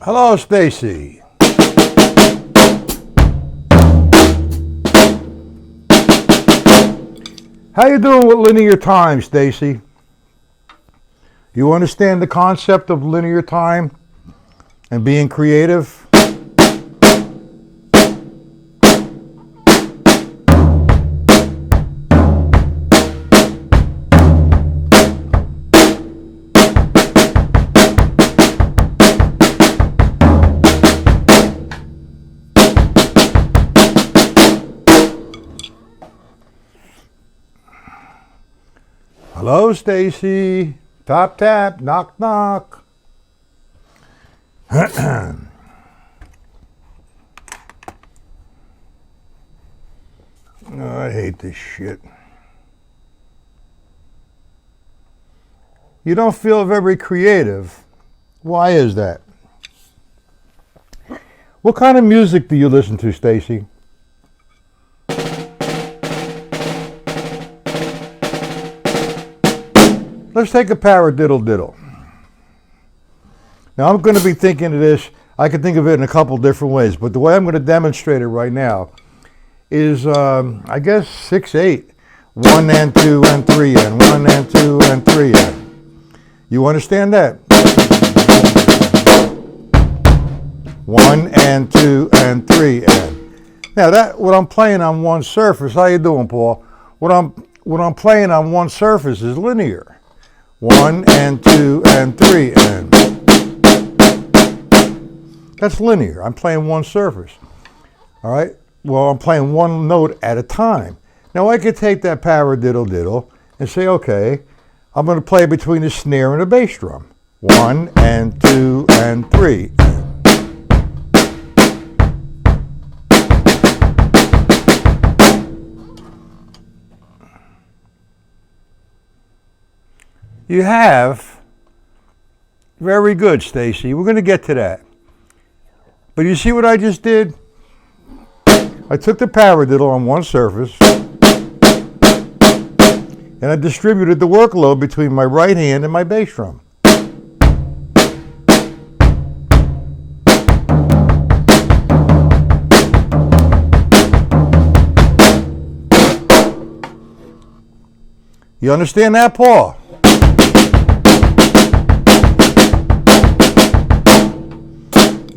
Hello, Stacy. How you doing with linear time, Stacy? You understand the concept of linear time and being creative? Hello, Stacy. Tap, tap, knock, knock. Oh, I hate this shit. You don't feel very creative. Why is that? What kind of music do you listen to, Stacy? Let's take a paradiddle diddle. Now I'm going to be thinking of this, I can think of it in a couple different ways, but the way I'm going to demonstrate it right now is, I guess, 6/8. 1 and 2 and 3 and 1 and 2 and 3 and. You understand that? 1 and 2 and 3 and. Now that, what I'm playing on one surface, how you doing, Paul? What I'm playing on one surface is linear. 1 and 2 and 3 and. That's linear. I'm playing one surface. All right? Well, I'm playing one note at a time. Now I could take that paradiddle diddle and say, okay, I'm going to play between the snare and the bass drum. 1 and 2 and 3. You have, very good, Stacy. We're going to get to that. But you see what I just did? I took the paradiddle on one surface and I distributed the workload between my right hand and my bass drum. You understand that, Paul?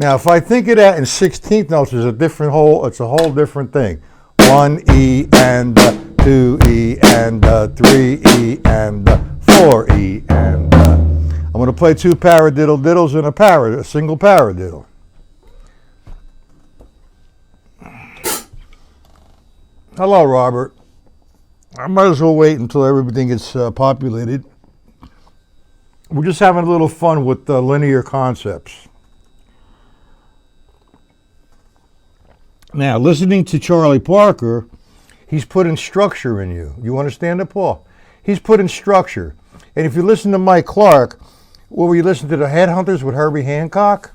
Now, if I think of that in 16th notes, it's a whole different thing. 1 E and 2 E and 3 E and 4 E and. I'm going to play two paradiddle diddles and a single paradiddle. Hello, Robert. I might as well wait until everything gets populated. We're just having a little fun with linear concepts. Now, listening to Charlie Parker, he's putting structure in you. You understand it, Paul? He's putting structure. And if you listen to Mike Clark, were you listening to the Headhunters with Herbie Hancock?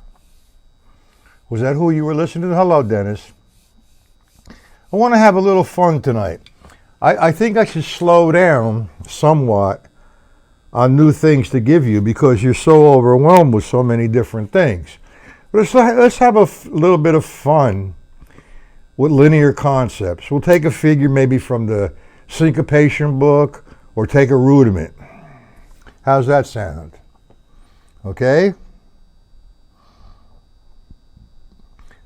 Was that who you were listening to? Hello, Dennis. I want to have a little fun tonight. I think I should slow down somewhat on new things to give you because you're so overwhelmed with so many different things. But let's have a little bit of fun with linear concepts. We'll take a figure maybe from the syncopation book or take a rudiment. How's that sound? Okay?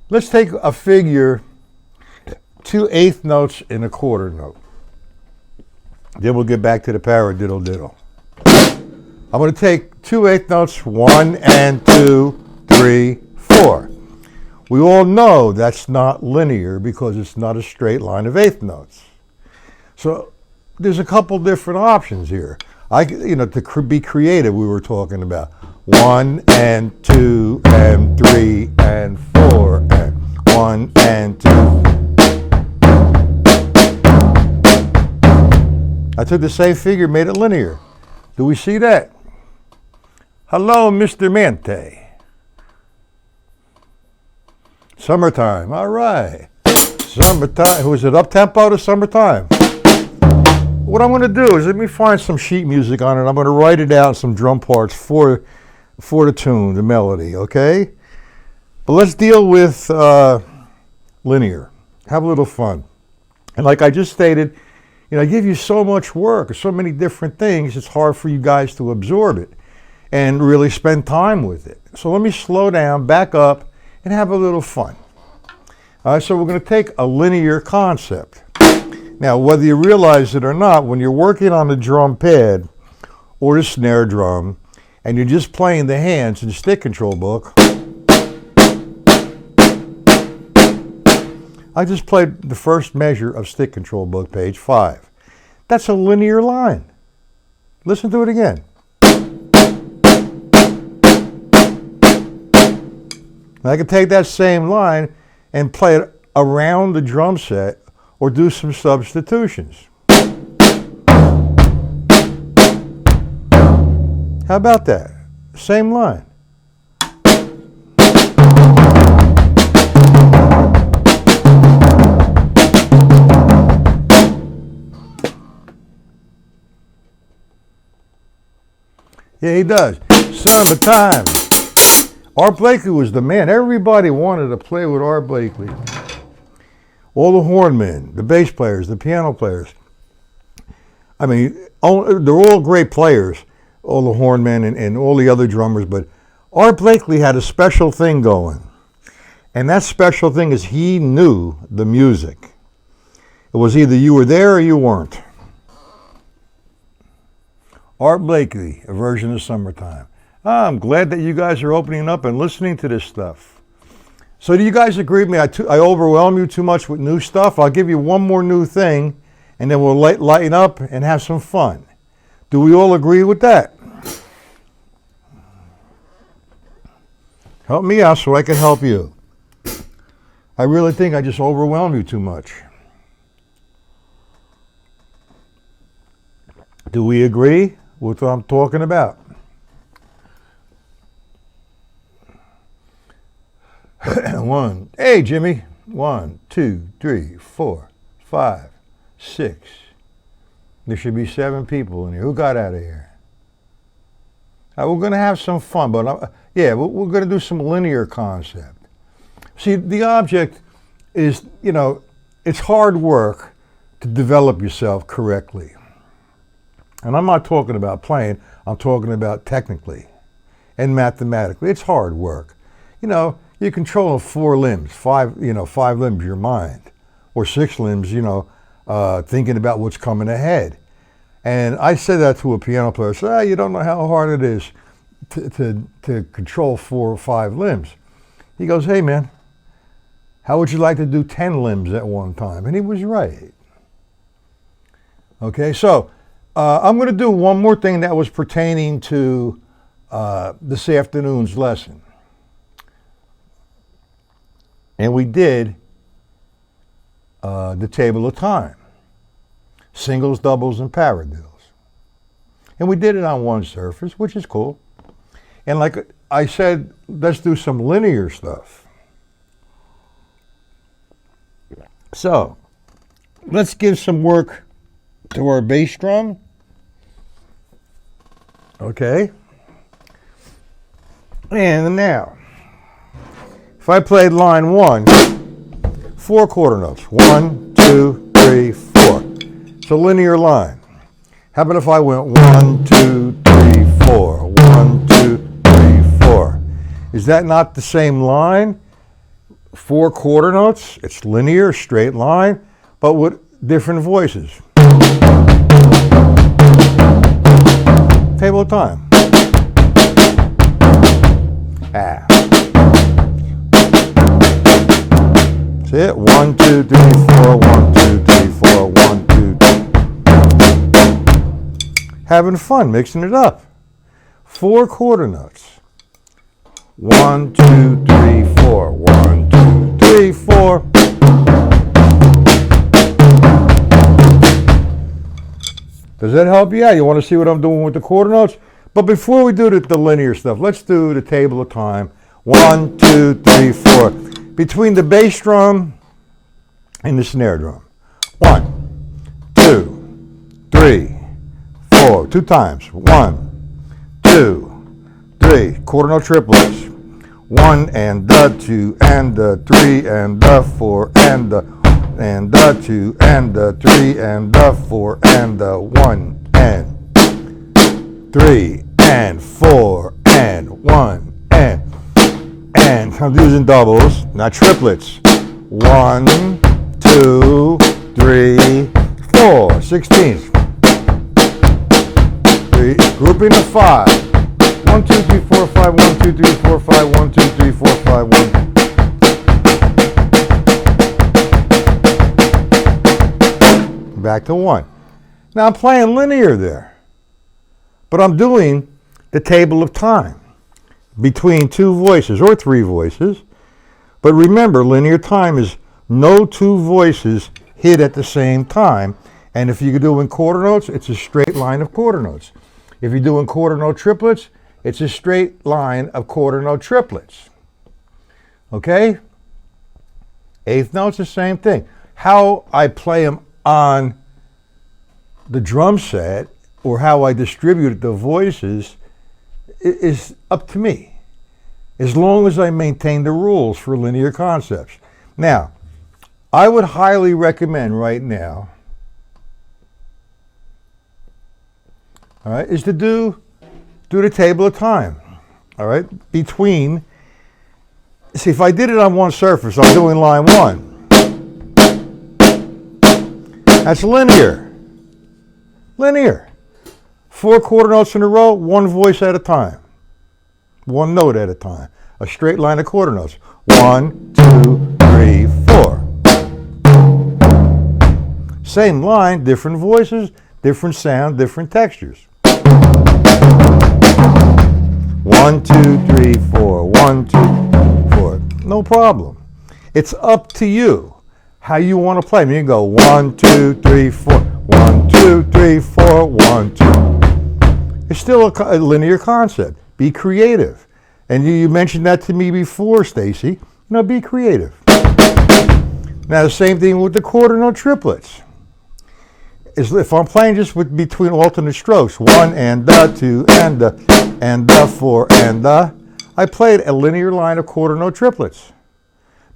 Let's take a figure, 2 eighth notes in a quarter note. Then we'll get back to the paradiddle diddle. I'm going to take 2 eighth notes, 1 and 2, 3, 4. We all know that's not linear because it's not a straight line of eighth notes. So there's a couple different options here. To be creative, we were talking about 1 and 2 and 3 and 4 and 1 and 2. I took the same figure, made it linear. Do we see that? Hello, Mr. Mente. Summertime, all right. Summertime, was it up-tempo to summertime? What I'm going to do is let me find some sheet music on it. I'm going to write it out, some drum parts for the tune, the melody, okay? But let's deal with linear. Have a little fun. And like I just stated, I give you so much work, so many different things, it's hard for you guys to absorb it and really spend time with it. So let me slow down, back up, and have a little fun. All right, so we're going to take a linear concept. Now, whether you realize it or not, when you're working on the drum pad or the snare drum, and you're just playing the hands in the stick control book, I just played the first measure of stick control book, page 5. That's a linear line. Listen to it again. I can take that same line and play it around the drum set or do some substitutions. How about that? Same line. Yeah, he does. Summertime. Art Blakey was the man. Everybody wanted to play with Art Blakey. All the hornmen, the bass players, the piano players. I mean, they're all great players, all the hornmen and all the other drummers, but Art Blakey had a special thing going. And that special thing is he knew the music. It was either you were there or you weren't. Art Blakey, a version of Summertime. I'm glad that you guys are opening up and listening to this stuff. So do you guys agree with me? I overwhelm you too much with new stuff? I'll give you one more new thing, and then we'll lighten up and have some fun. Do we all agree with that? Help me out so I can help you. I really think I just overwhelm you too much. Do we agree with what I'm talking about? One. Hey, Jimmy. 1, 2, 3, 4, 5, 6. There should be 7 people in here. Who got out of here? We're going to have some fun, but we're going to do some linear concept. See, the object is, it's hard work to develop yourself correctly. And I'm not talking about playing, I'm talking about technically and mathematically. It's hard work. You control 4 limbs, 5 limbs, your mind, or 6 limbs, thinking about what's coming ahead. And I said that to a piano player. I said, you don't know how hard it is to control 4 or 5 limbs. He goes, hey man, how would you like to do 10 limbs at one time? And he was right. Okay, so I'm going to do one more thing that was pertaining to this afternoon's lesson. And we did the table of time. Singles, doubles, and paradiddles. And we did it on one surface, which is cool. And like I said, let's do some linear stuff. So, let's give some work to our bass drum. Okay. And now, if I played line 1, 4 quarter notes. 1, 2, 3, 4. It's a linear line. How about if I went 1, 2, 3, 4. 1, 2, 3, 4. Is that not the same line? 4 quarter notes. It's linear, straight line, but with different voices. Table of time. Ah. See it? 1, 2, 3, 4, 1, 2, 3, 4, 1, 2, 3. Having fun, mixing it up. 4 quarter notes. 1, 2, 3, 4. 1, 2, 3, 4. Does that help you out? You want to see what I'm doing with the quarter notes? But before we do the linear stuff, let's do the table of time. 1, 2, 3, 4. Between the bass drum and the snare drum. 1, 2, 3, 4. 2 times. 1, 2, 3. Quarter note triplets. 1 and the 2 and the 3 and the 4 and the 2 and the 3 and the 4 and the 1 and 3 and 4 and 1 and I'm using doubles, not triplets. 1, 2, 3, 4, 16. Grouping of 5. 1, 2, 3, 4, 5, 1, 2, 3, 4, 5, 1, 2, 3, 4, 5, 1. Back to 1. Now I'm playing linear there, but I'm doing the table of time between two voices or three voices. But remember, linear time is no two voices hit at the same time. And if you're doing quarter notes, it's a straight line of quarter notes. If you're doing quarter note triplets, it's a straight line of quarter note triplets. Okay? Eighth notes, the same thing. How I play them on the drum set or how I distribute the voices is up to me, as long as I maintain the rules for linear concepts. Now, I would highly recommend right now, all right, is to do the table of time, all right, between, see, if I did it on one surface, I'm doing line 1. That's linear. Linear. 4 quarter notes in a row, one voice at a time. One note at a time. A straight line of quarter notes. 1, 2, 3, 4. Same line, different voices, different sound, different textures. 1, 2, 3, 4. 1, 2, 4. No problem. It's up to you how you want to play. You can go 1, 2, 3, 4. 1, 2, 3, 4. 1, 2. It's still a linear concept. Be creative. And you mentioned that to me before, Stacy. Be creative. Now the same thing with the quarter note triplets. If I'm playing just between alternate strokes, 1 and the 2 and the 4 and the, I played a linear line of quarter note triplets.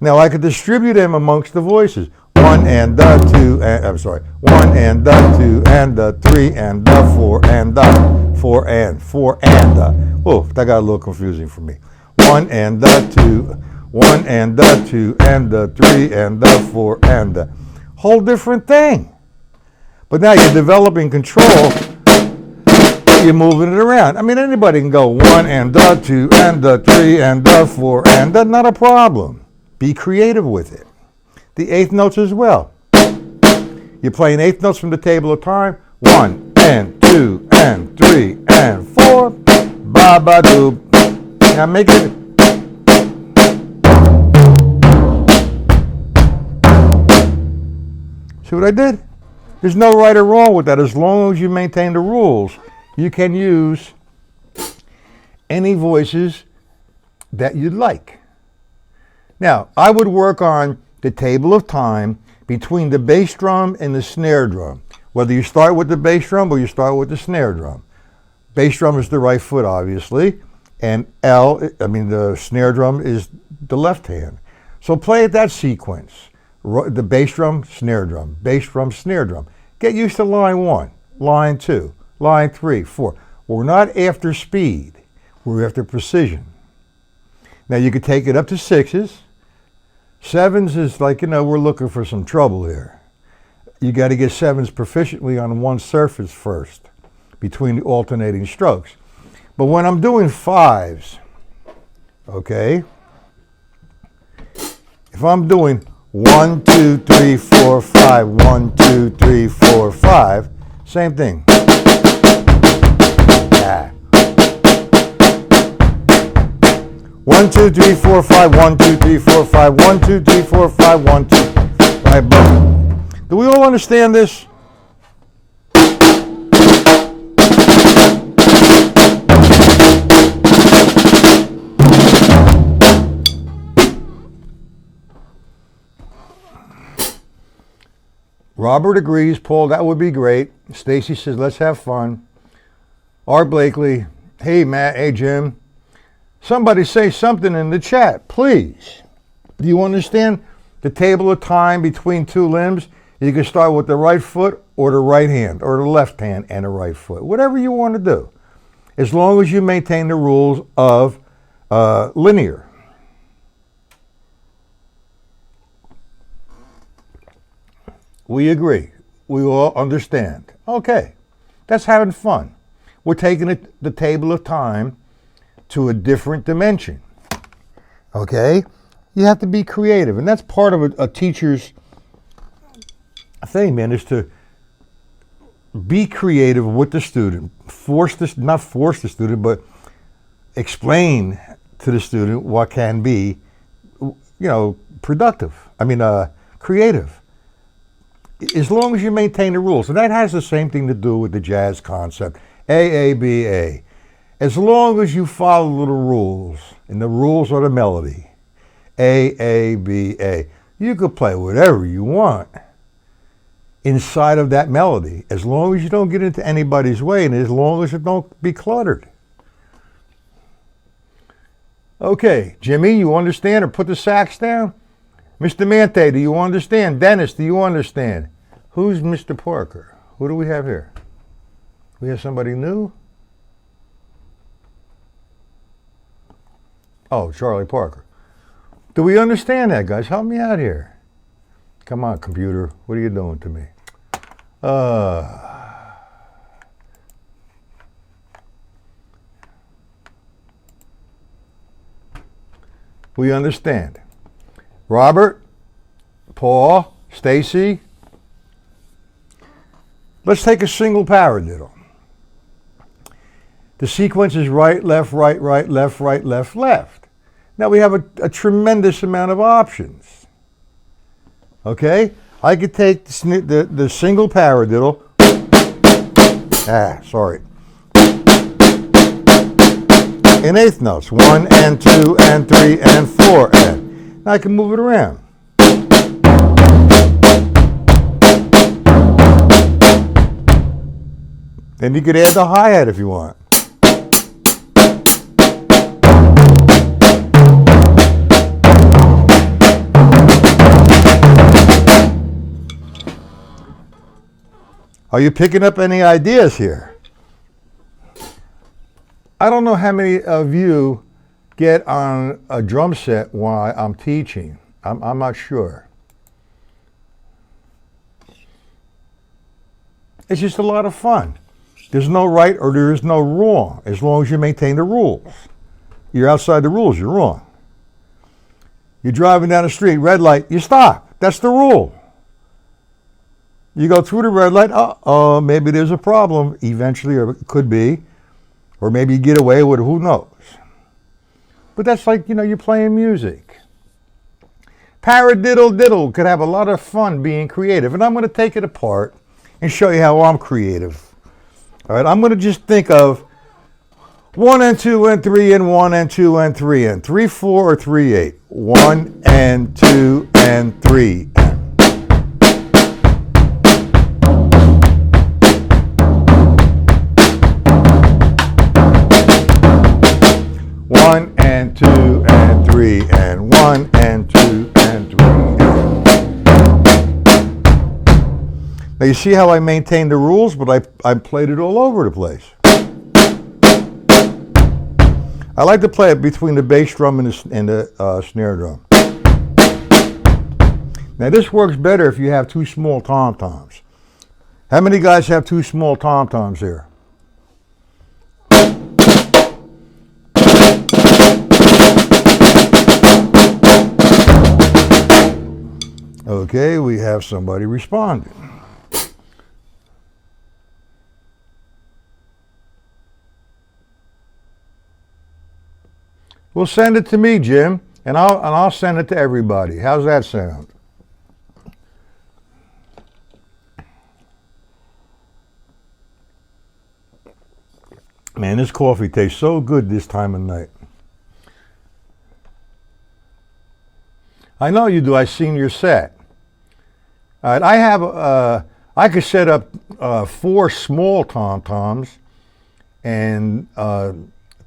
Now I could distribute them amongst the voices. 1 and the 2 and, 1 and the 2 and the 3 and the 4 and the 4 and the. Oh, that got a little confusing for me. 1 and the 2, 1 and the 2 and the 3 and the 4 and the. Whole different thing. But now you're developing control. You're moving it around. I mean, anybody can go 1 and the 2 and the 3 and the 4 and the. Not a problem. Be creative with it. The eighth notes as well. You're playing eighth notes from the table of time. 1 and 2 and 3 and 4. Ba ba doo. Now make it. See what I did? There's no right or wrong with that. As long as you maintain the rules, you can use any voices that you'd like. Now, I would work on the table of time between the bass drum and the snare drum. Whether you start with the bass drum or you start with the snare drum. Bass drum is the right foot, obviously, and the snare drum is the left hand. So play it that sequence. The bass drum, snare drum, bass drum, snare drum. Get used to line 1, line 2, line 3, 4. We're not after speed. We're after precision. Now you could take it up to 6s. 7s is like, we're looking for some trouble here. You got to get 7s proficiently on one surface first between the alternating strokes. But when I'm doing 5s, okay, if I'm doing 1, 2, 3, 4, 5, 1, 2, 3, 4, 5, same thing. Yeah. 1, 2, 3, 4, 5, 1, 2, 3, 4, 5, 1, 2, 3, 4, 5, 1, 2, 5, boom. Do we all understand this? Robert agrees. Paul, that would be great. Stacy says, let's have fun. Art Blakely, hey Matt, hey Jim. Somebody say something in the chat, please. Do you understand the table of time between two limbs? You can start with the right foot or the right hand or the left hand and the right foot. Whatever you want to do. As long as you maintain the rules of linear. We agree. We all understand. Okay. That's having fun. We're taking the table of time to a different dimension. Okay? You have to be creative. And that's part of a teacher's thing, man, is to be creative with the student. Not force the student, but explain to the student what can be, productive. Creative. As long as you maintain the rules. And that has the same thing to do with the jazz concept. A-A-B-A. As long as you follow the rules, and the rules are the melody. A-A-B-A. You could play whatever you want inside of that melody, as long as you don't get into anybody's way and as long as it don't be cluttered. Okay, Jimmy, you understand? Or put the sax down? Mr. Mante, do you understand? Dennis, do you understand? Who's Mr. Parker? Who do we have here? We have somebody new? Oh, Charlie Parker. Do we understand that, guys? Help me out here. Come on, computer. What are you doing to me? We understand. Robert, Paul, Stacy. Let's take a single paradiddle. The sequence is right, left, left, left. Now we have a tremendous amount of options. Okay? I could take the single paradiddle. In eighth notes. 1 and 2 and 3 and 4 and. Now I can move it around. Then you could add the hi-hat if you want. Are you picking up any ideas here? I don't know how many of you get on a drum set while I'm teaching. I'm not sure. It's just a lot of fun. There's no right or there is no wrong as long as you maintain the rules. You're outside the rules, you're wrong. You're driving down the street, red light, you stop. That's the rule. You go through the red light, maybe there's a problem eventually, or it could be, or maybe you get away with it, who knows. But that's like, you're playing music. Paradiddle diddle could have a lot of fun being creative, and I'm going to take it apart and show you how I'm creative. All right, I'm going to just think of 1 and 2 and 3 and 1 and 2 and 3 and 3, 4 or 3, 8. 1 and 2 and 3 and 1 and 2 and 3 and 1 and 2 and 3 and. Now you see how I maintained the rules, but I played it all over the place. I like to play it between the bass drum and the snare drum. Now this works better if you have two small tom-toms. How many guys have two small tom-toms here? Okay, we have somebody responding. Well, send it to me, Jim, and I'll send it to everybody. How's that sound? Man, this coffee tastes so good this time of night. I know you do. I've seen your set. All right, I could set up 4 small tom-toms and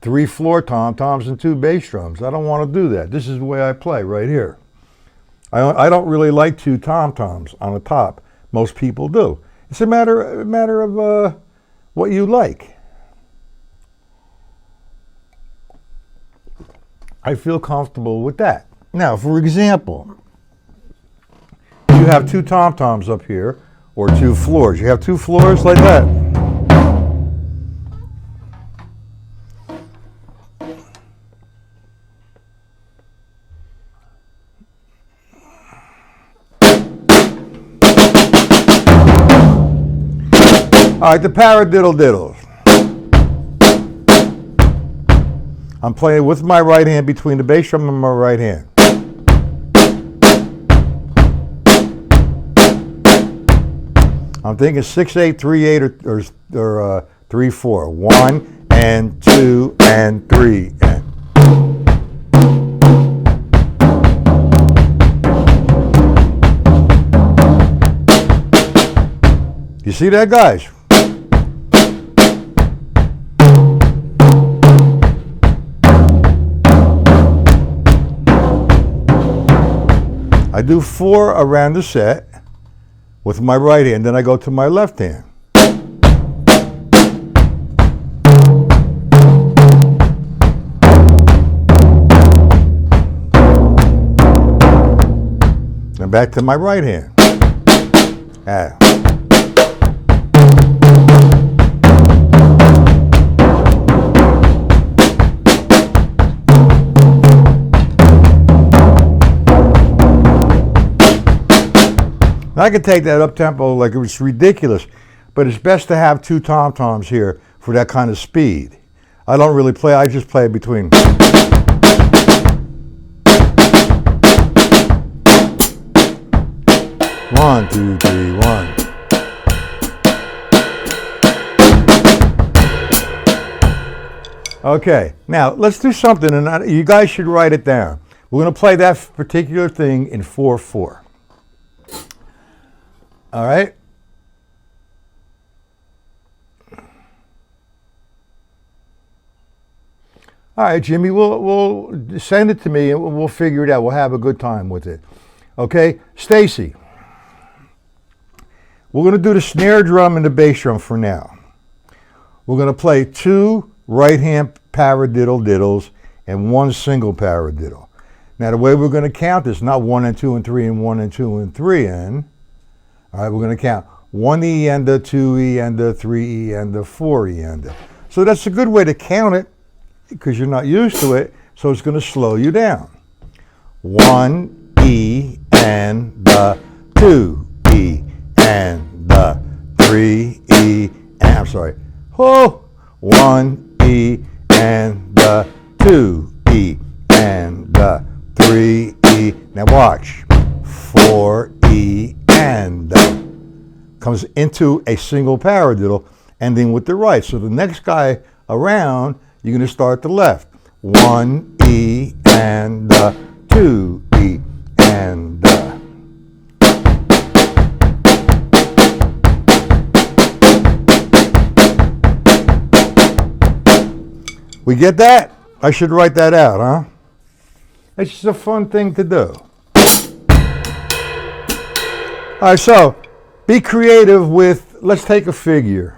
3 floor tom-toms and 2 bass drums. I don't want to do that. This is the way I play right here. I don't really like 2 tom-toms on the top. Most people do. It's a matter of what you like. I feel comfortable with that. Now, for example, you have 2 tom-toms up here, or 2 floors. You have 2 floors like that. All right, the paradiddle-diddles. I'm playing with my right hand between the bass drum and my right hand. I'm thinking 6/8, 3/8, or 3/4. 1 and 2 and 3 and. You see that, guys? I do 4 around the set with my right hand, then I go to my left hand. And back to my right hand. I could take that up tempo like it was ridiculous, but it's best to have 2 tom-toms here for that kind of speed. I don't really play, I just play between. 1, 2, 3, 1. Okay, now let's do something, and you guys should write it down. We're going to play that particular thing in 4/4. All right? All right, Jimmy, we'll send it to me and we'll figure it out. We'll have a good time with it. Okay? Stacy, we're going to do the snare drum and the bass drum for now. We're going to play 2 right-hand paradiddle-diddles and 1 single paradiddle. Now, the way we're going to count this, not 1 and 2 and 3 and 1 and 2 and 3 and. All right, we're going to count 1 E and a 2 E and a 3 E and a 4 E and a. So that's a good way to count it because you're not used to it, so it's going to slow you down. 1 E and the 2 E and the 3 E and, I'm sorry. Oh, 1 E and the 2 E and the 3 E. Now watch. 4 E and comes into a single paradiddle, ending with the right. So the next guy around, you're going to start the left. 1 E and 2 E and We get that? I should write that out, huh? It's just a fun thing to do. All right, so be creative with, let's take a figure.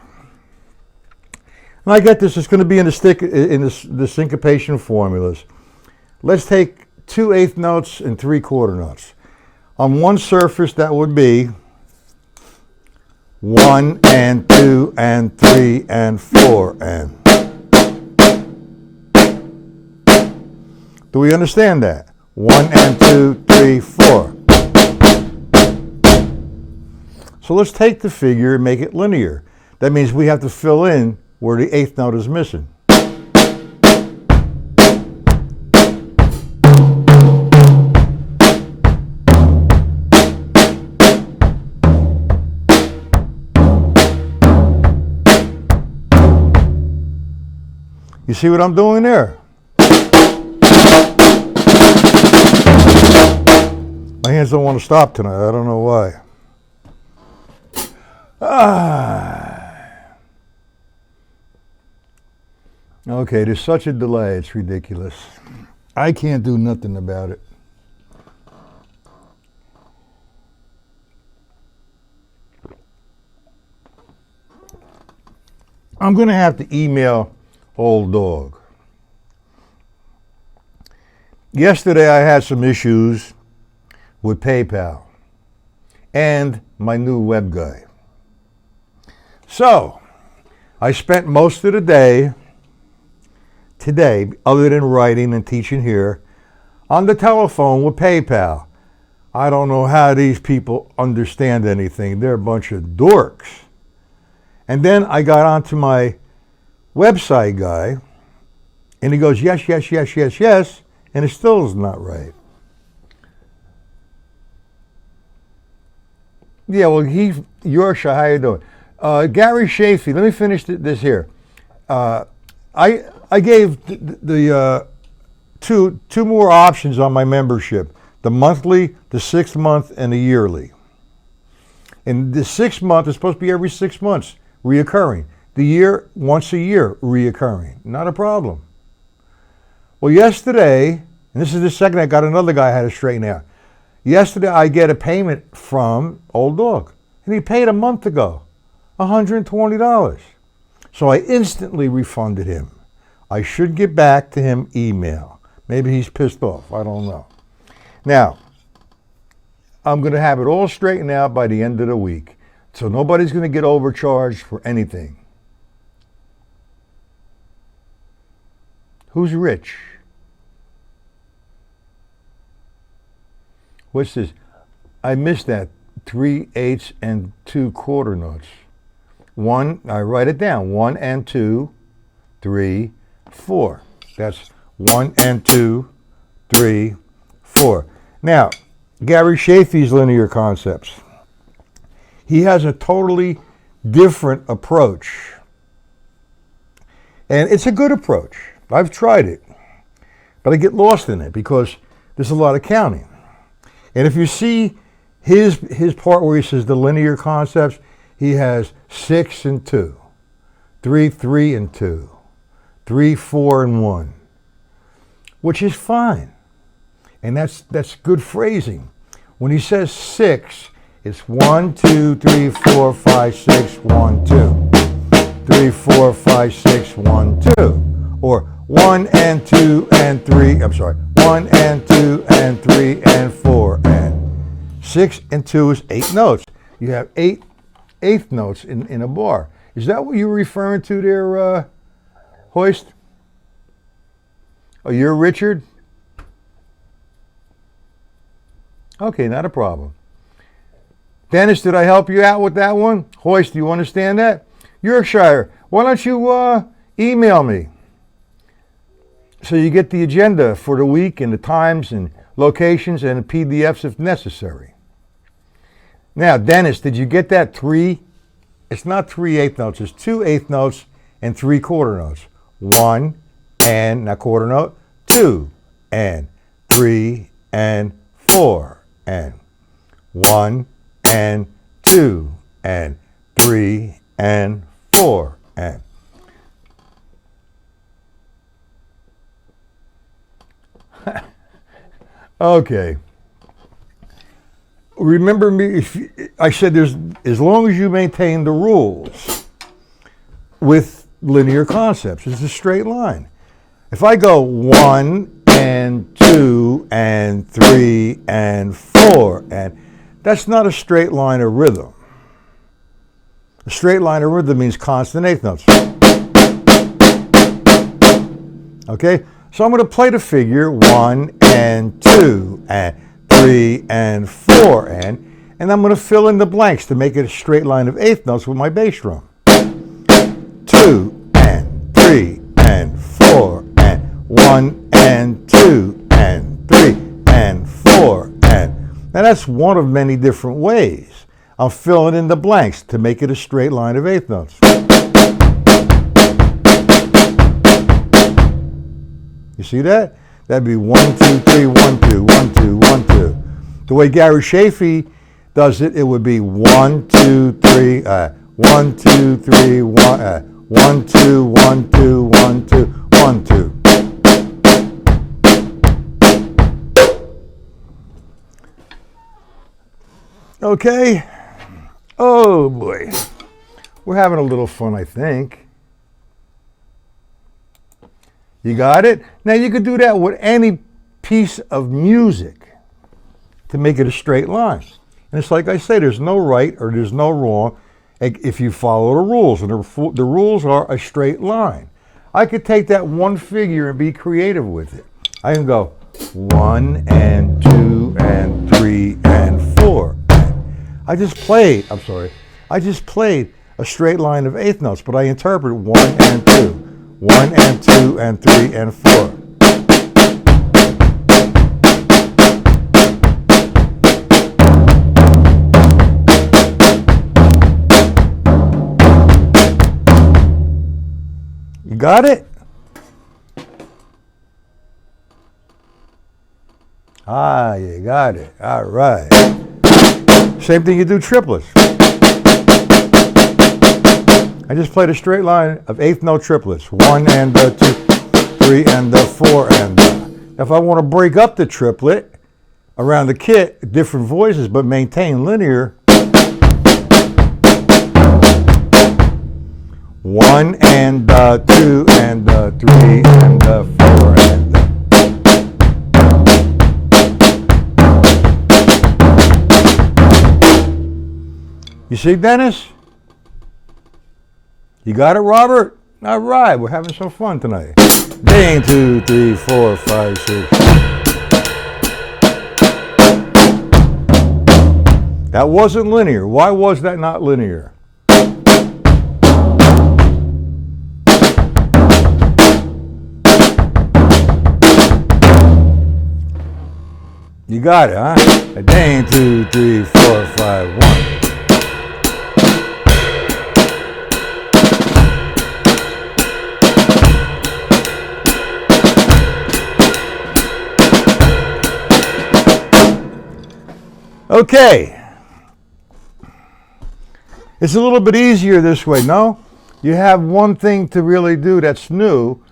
And I get this, it's going to be in the syncopation formulas. Let's take 2 eighth notes and 3 quarter notes. On one surface, that would be 1 and 2 and 3 and 4 and. Do we understand that? 1 and 2, 3, 4. So let's take the figure and make it linear. That means we have to fill in where the eighth note is missing. You see what I'm doing there? My hands don't want to stop tonight. I don't know why. Okay, there's such a delay, it's ridiculous. I can't do nothing about it. I'm going to have to email Old Dog. Yesterday I had some issues with PayPal and my new web guy. So, I spent most of the day today, other than writing and teaching here, on the telephone with PayPal. I don't know how these people understand anything. They're a bunch of dorks. And then I got onto my website guy, and he goes, yes, yes, yes, yes, yes, and it still is not right. Yeah, well, Yorkshire, how you doing? Gary Shafee, let me finish this here. I gave the two more options on my membership, the monthly, the 6 month, and the yearly. And the 6 month is supposed to be every 6 months, reoccurring. The year, once a year, reoccurring. Not a problem. Well, yesterday, and this is the second I got another guy I had to straighten out. Yesterday, I get a payment from Old Dog, and he paid a month ago, $120. So I instantly refunded him. I should get back to him email. Maybe he's pissed off. I don't know. Now, I'm going to have it all straightened out by the end of the week. So nobody's going to get overcharged for anything. Who's rich? What's this? I missed that. 3/8 and 2/4 notes. One, I write it down. 1 and 2, 3, 4. That's 1 and 2, 3, 4. Now, Gary Shafee's linear concepts. He has a totally different approach. And it's a good approach. I've tried it. But I get lost in it because there's a lot of counting. And if you see his part where he says the linear concepts, he has 6 and 2, 3, 3 and 2, 3, 4 and 1, which is fine. And that's good phrasing. When he says 6, it's 1, 2, 3, 4, 5, 6, 1, 2. 3, 4, 5, 6, 1, 2. Or 1 and 2 and 3, 1 and 2 and 3 and 4 and 6 and 2 is 8 notes. You have 8 eighth notes in a bar. Is that what you were referring to there, Hoist? Oh, you're Richard? Okay, not a problem. Dennis, did I help you out with that one? Hoist, do you understand that? Yorkshire, why don't you email me so you get the agenda for the week and the times and locations and PDFs if necessary. Now, Dennis, did you get that 3? It's not 3/8 notes. It's 2/8 notes and 3/4 notes. 1 and, not quarter note, 2 and 3 and 4 and 1 and 2 and 3 and 4 and. Okay. Remember me, I said as long as you maintain the rules with linear concepts, it's a straight line. If I go 1 and 2 and 3 and 4 and, that's not a straight line of rhythm. A straight line of rhythm means constant eighth notes. Okay? So I'm going to play the figure 1 and 2 and 3 and 4 and I'm going to fill in the blanks to make it a straight line of eighth notes with my bass drum. 2 and 3 and 4 and 1 and 2 and 3 and 4 and. Now that's one of many different ways I'm filling in the blanks to make it a straight line of eighth notes. You see that? That'd be 1, 2, 3, 1, 2, 1, 2, 1, 2. The way Gary Shafee does it, it would be 1, 2, 3, 1, 2, 3, 1, 1, 2, 1, 2, 1, 2, 1, 2. Okay. Oh boy. We're having a little fun, I think. You got it? Now you could do that with any piece of music to make it a straight line. And it's like I say, there's no right or there's no wrong if you follow the rules. And the rules are a straight line. I could take that one figure and be creative with it. I can go 1 and 2 and 3 and 4. I just played a straight line of eighth notes, but I interpret 1 and 2, 1 and 2 and 3 and 4. You got it? Ah, you got it. All right. Same thing you do triplets. I just played a straight line of eighth note triplets. 1 and 2, 3 and 4 and. If I want to break up the triplet around the kit, different voices, but maintain linear. 1 and 2 and 3 and 4 and. You see, Dennis? You got it, Robert? All right, we're having some fun tonight. Ding, 2, 3, 4, 5, 6. That wasn't linear. Why was that not linear? You got it, huh? Ding, 2, 3, 4, 5, 1. Okay, it's a little bit easier this way, no? You have one thing to really do that's new,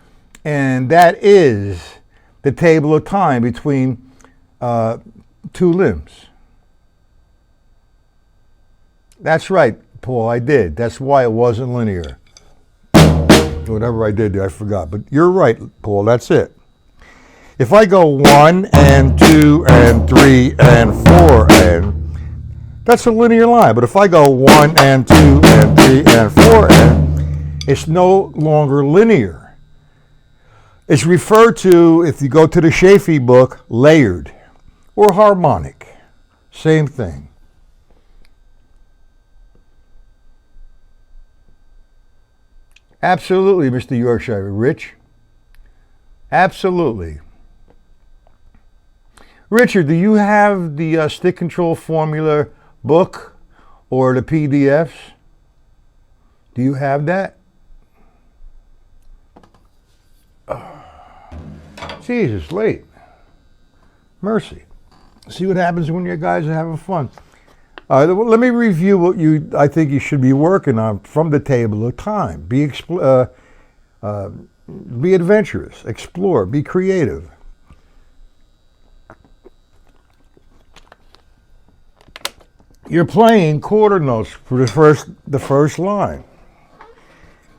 and that is the table of time between two limbs. That's right, Paul, I did. That's why it wasn't linear. Whatever I did there, I forgot. But you're right, Paul, that's it. If I go 1 and 2 and 3 and 4 and, that's a linear line. But if I go 1 and 2 and 3 and 4 and, it's no longer linear. It's referred to, if you go to the Shafee book, layered or harmonic. Same thing. Absolutely, Mr. Yorkshire. Rich? Absolutely. Richard, do you have the stick control formula book or the PDFs? Do you have that? Jesus, late. Mercy. See what happens when you guys are having fun. Let me review what I think you should be working on from the table of time. Be adventurous, explore, be creative. You're playing quarter notes for the first line.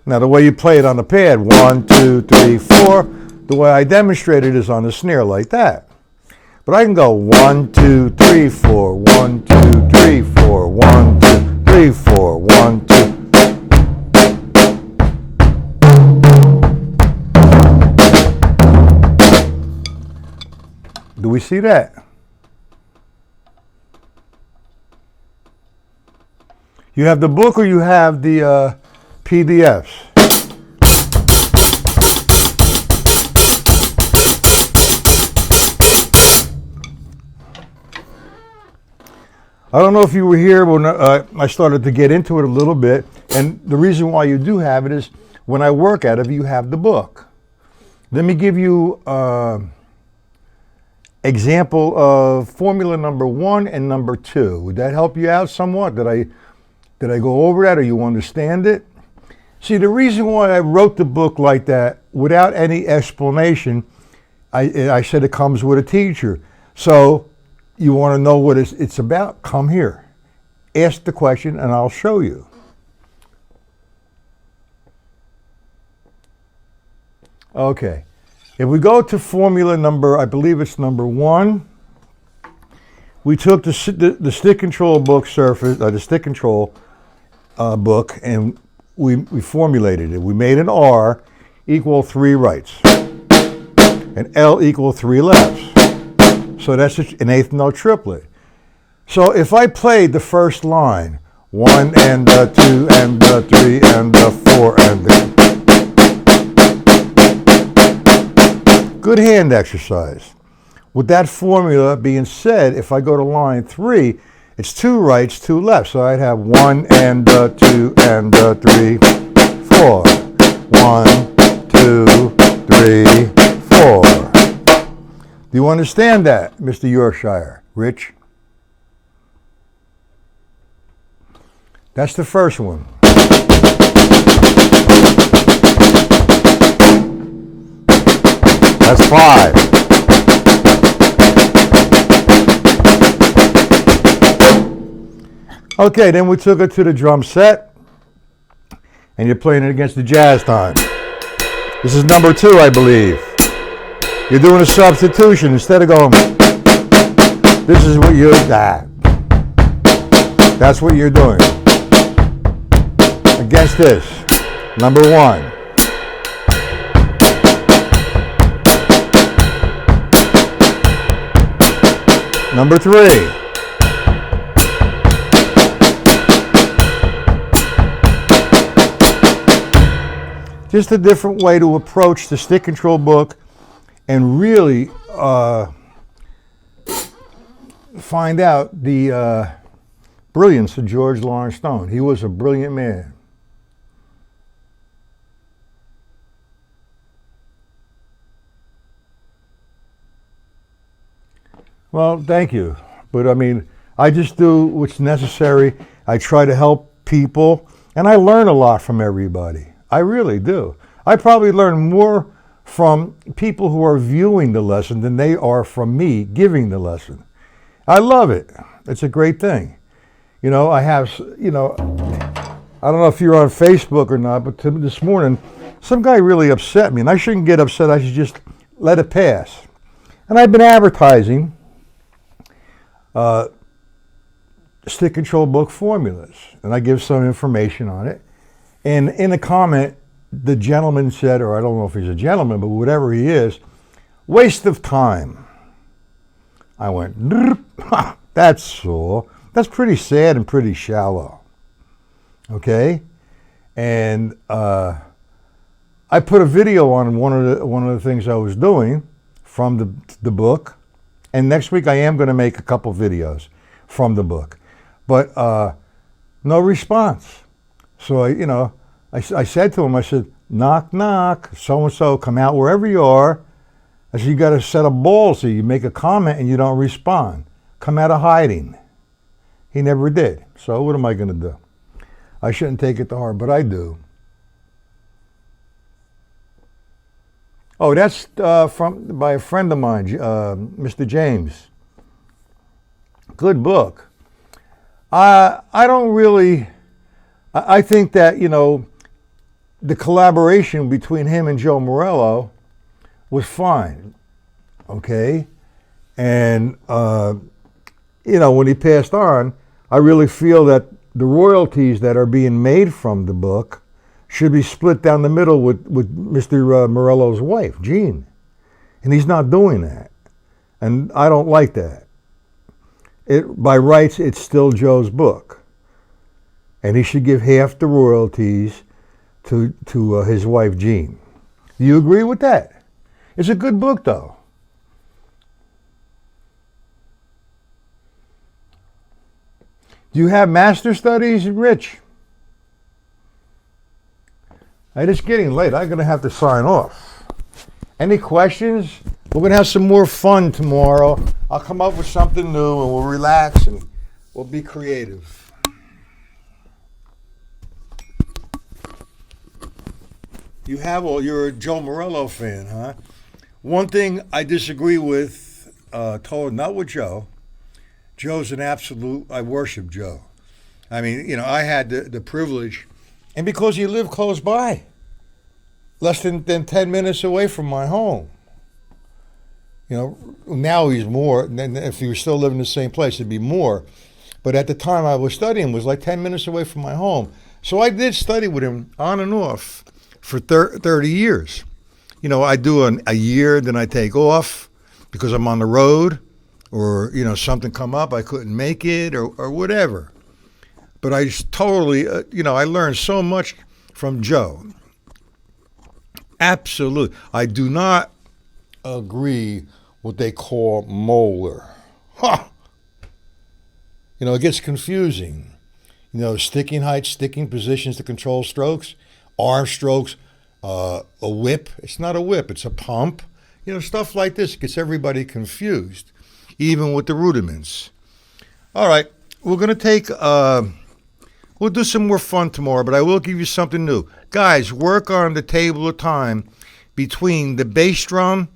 Now the way you play it on the pad, 1, 2, 3, 4, the way I demonstrated is on the snare like that. But I can go 1, 2, 3, 4, 1, 2, 3, 4, 1, 2, 3, 4, 1, 2. Do we see that? You have the book or you have the PDFs? I don't know if you were here when I started to get into it a little bit, and the reason why you do have it is when I work at it, you have the book. Let me give you example of formula number 1 and number 2. Would that help you out somewhat? Did I go over that or you understand it? See, the reason why I wrote the book like that, without any explanation, I said it comes with a teacher. So you want to know what it's about? Come here. Ask the question and I'll show you. Okay. If we go to formula number, I believe it's number 1, we took the stick control book surface, the stick control book, and we formulated it. We made an R equal 3 rights, and L equal 3 lefts. So that's an eighth note triplet. So if I played the first line, 1 and 2 and 3 and 4 and good hand exercise. With that formula being said, if I go to line 3, it's 2 rights, 2 lefts. So I'd have 1 and 2 and 3, 4. 1, 2, 3, 4. Do you understand that, Mr. Yorkshire? Rich? That's the first one. That's 5. Okay, then we took it to the drum set, and you're playing it against the jazz time. This is number 2, I believe. You're doing a substitution instead of going. This is what you're. That's what you're doing against this. Number 1. Number 3. Just a different way to approach the stick control book and really find out the brilliance of George Lawrence Stone. He was a brilliant man. Well, thank you. But I mean, I just do what's necessary. I try to help people, and I learn a lot from everybody. I really do. I probably learn more from people who are viewing the lesson than they are from me giving the lesson. I love it. It's a great thing. You know, I have, I don't know if you're on Facebook or not, but this morning, some guy really upset me, and I shouldn't get upset. I should just let it pass. And I've been advertising stick control book formulas, and I give some information on it. And in a comment, the gentleman said, or I don't know if he's a gentleman, but whatever he is, waste of time. I went, that's so. That's pretty sad and pretty shallow. Okay? And I put a video on one of the things I was doing from the book. And next week I am going to make a couple videos from the book. But no response. So, I said to him, I said, knock, knock, so-and-so, come out wherever you are. I said, you got a set of balls here. You make a comment and you don't respond. Come out of hiding. He never did. So what am I going to do? I shouldn't take it to heart, but I do. Oh, that's by a friend of mine, Mr. James. Good book. I don't really, I think that, the collaboration between him and Joe Morello was fine, okay? And, when he passed on, I really feel that the royalties that are being made from the book should be split down the middle with Mr. Morello's wife, Jean. And he's not doing that. And I don't like that. By rights, it's still Joe's book. And he should give half the royalties to his wife, Jean. Do you agree with that? It's a good book, though. Do you have master studies, Rich? It's getting late. I'm going to have to sign off. Any questions? We're going to have some more fun tomorrow. I'll come up with something new and we'll relax and we'll be creative. You have all. You're a Joe Morello fan, huh? One thing I disagree with, not with Joe. Joe's an absolute. I worship Joe. I mean, I had the privilege, and because he lived close by, less than 10 minutes away from my home. Now he's more. And if he was still living in the same place, it'd be more. But at the time I was studying, it was like 10 minutes away from my home. So I did study with him on and off for 30 years. I do a year, then I take off because I'm on the road, or something come up, I couldn't make it, or whatever. But I just totally, I learned so much from Joe. Absolutely. I do not agree what they call molar. Ha! It gets confusing. Sticking heights, sticking positions to control strokes, arm strokes, a whip. It's not a whip, it's a pump. Stuff like this gets everybody confused, even with the rudiments. All right, we're going to take, we'll do some more fun tomorrow, but I will give you something new. Guys, work on the table of time between the bass drum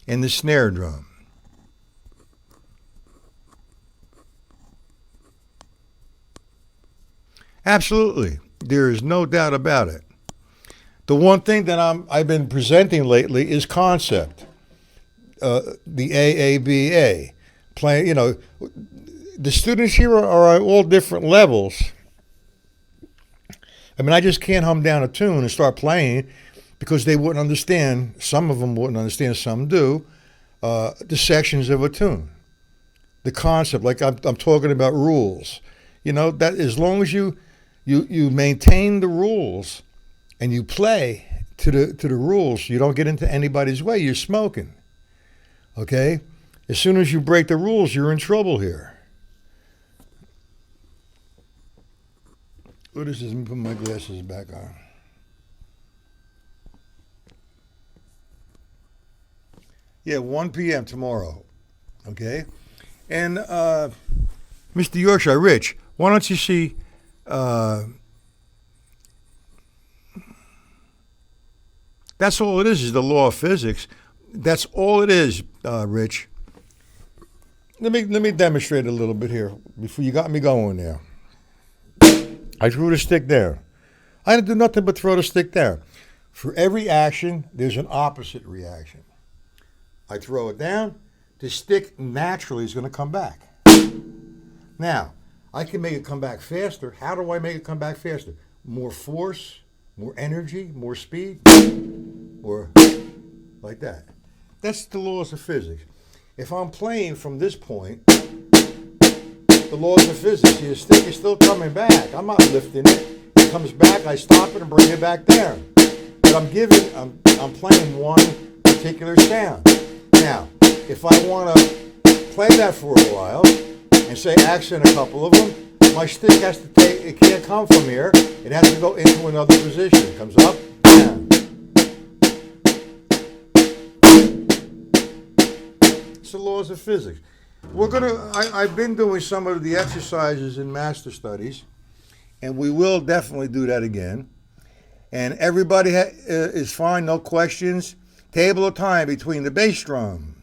and the snare drum. Absolutely. There is no doubt about it. The one thing that I've been presenting lately is concept. The AABA. Playing, the students here are at all different levels. I mean, I just can't hum down a tune and start playing because they wouldn't understand. Some of them wouldn't understand, some do, the sections of a tune. The concept, like I'm talking about rules. That as long as you maintain the rules and you play to the rules, you don't get into anybody's way, you're smoking. Okay? As soon as you break the rules, you're in trouble here. What is this? Let me put my glasses back on. Yeah, 1 p.m. tomorrow. Okay? And Mr. Yorkshire, Rich, why don't you see that's all it is the law of physics. That's all it is, Rich. Let me demonstrate a little bit here before you got me going there. I threw the stick there. I didn't do nothing but throw the stick there. For every action, there's an opposite reaction. I throw it down, the stick naturally is going to come back. Now, I can make it come back faster. How do I make it come back faster? More force, more energy, more speed, or like that. That's the laws of physics. If I'm playing from this point, the laws of physics, the stick is still coming back. I'm not lifting it. It comes back, I stop it and bring it back down. But I'm playing one particular sound. Now, if I want to play that for a while and say accent a couple of them, my stick has to take, it can't come from here. It has to go into another position. It comes up, down. It's the laws of physics. I've been doing some of the exercises in master studies, and we will definitely do that again. And everybody is fine, no questions. Table of time between the bass drum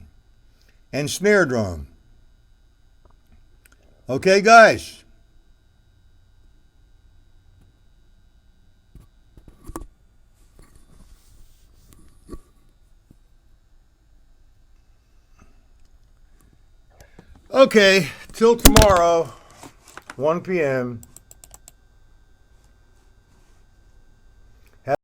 and snare drum. Okay, guys? Okay, till tomorrow, 1 p.m.